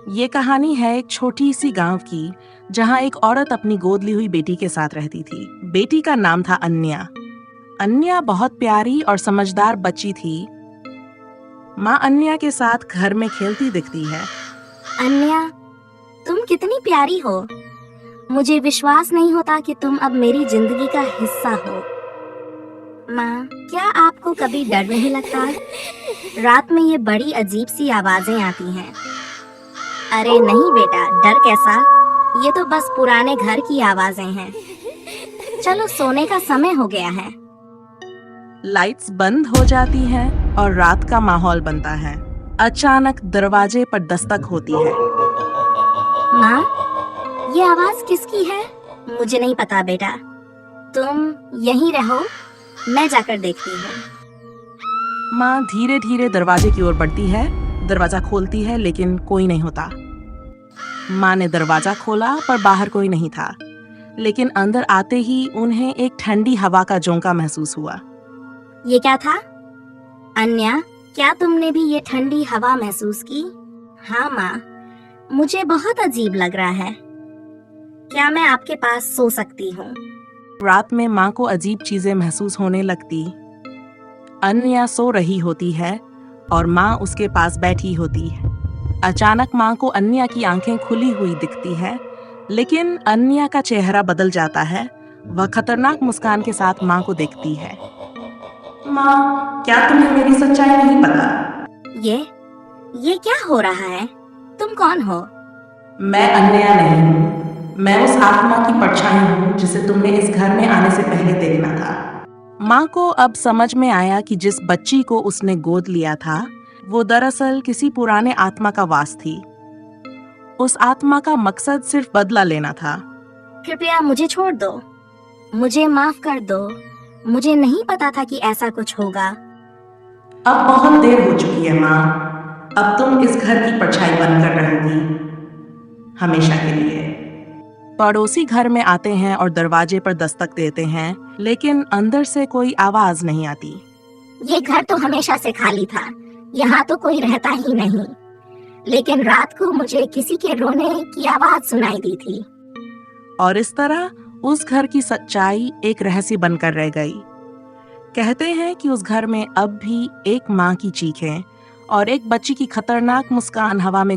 ये कहानी है एक छोटी सी गांव की, जहां एक औरत अपनी गोद ली हुई बेटी के साथ रहती थी। बेटी का नाम था अन्या। अन्या बहुत प्यारी और समझदार बच्ची थी। माँ अन्या के साथ घर में खेलती दिखती है। अन्या, तुम कितनी प्यारी हो। मुझे विश्वास नहीं होता कि तुम अब मेरी जिंदगी का हिस्सा हो। माँ, क्या आपको कभी डर नहीं लगता? रात में ये बड़ी अजीब सी आवाजें आती हैं। अरे नहीं बेटा, डर कैसा? ये तो बस पुराने घर की आवाजें हैं। चलो सोने का समय हो गया है। लाइट्स बंद हो जाती हैं और रात का माहौल बनता है। अचानक दरवाजे पर दस्तक होती है। माँ, ये आवाज किसकी है? मुझे नहीं पता बेटा। तुम यहीं रहो, मैं जाकर देखती हूँ। माँ धीरे धीरे दरवाजे की ओर बढ़ती है। दरवाजा खोलती है लेकिन कोई नहीं होता। माँ ने दरवाजा खोला पर बाहर कोई नहीं था। लेकिन अंदर आते ही उन्हें एक ठंडी हवा का झोंका महसूस हुआ। ये क्या था? अन्या, क्या तुमने भी ये ठंडी हवा महसूस की? हाँ माँ, मुझे बहुत अजीब लग रहा है। क्या मैं आपके पास सो सकती हूँ? रात में माँ को अजीब चीजें महसूस होने लगती। अन्या सो रही होती है और माँ उसके पास बैठी होती है। अचानक माँ को अन्या की आंखें खुली हुई दिखती है, लेकिन अन्या का चेहरा बदल जाता है। वह खतरनाक मुस्कान के साथ माँ को देखती है। माँ, क्या तुम्हें मेरी सच्चाई नहीं पता? ये क्या हो रहा है? तुम कौन हो? मैं अन्या नहीं हूँ। मैं उस आत्मा की परछाई हूँ जिसे तुमने इस घर में आने से पहले देखना था। माँ को अब समझ में आया कि जिस बच्ची को उसने गोद लिया था, वो दरअसल किसी पुराने आत्मा का वास थी। उस आत्मा का मकसद सिर्फ बदला लेना था। कृपया मुझे छोड़ दो। मुझे माफ कर दो। मुझे नहीं पता था कि ऐसा कुछ होगा। अब बहुत देर हो चुकी है माँ। अब तुम इस घर की परछाई बनकर रहोगी, हमेशा के लिए। पड़ोसी घर में आते हैं और दरवाजे पर दस्तक देते हैं, लेकिन अंदर से कोई आवाज नहीं आती। ये घर तो हमेशा से खाली था। यहाँ तो कोई रहता ही नहीं। लेकिन रात को मुझे किसी के रोने की आवाज सुनाई दी थी। और इस तरह उस घर की सच्चाई एक रहस्य बनकर रह गई। कहते हैं कि उस घर में अब भी एक माँ की चीखें और एक बच्ची की खतरनाक मुस्कान हवा में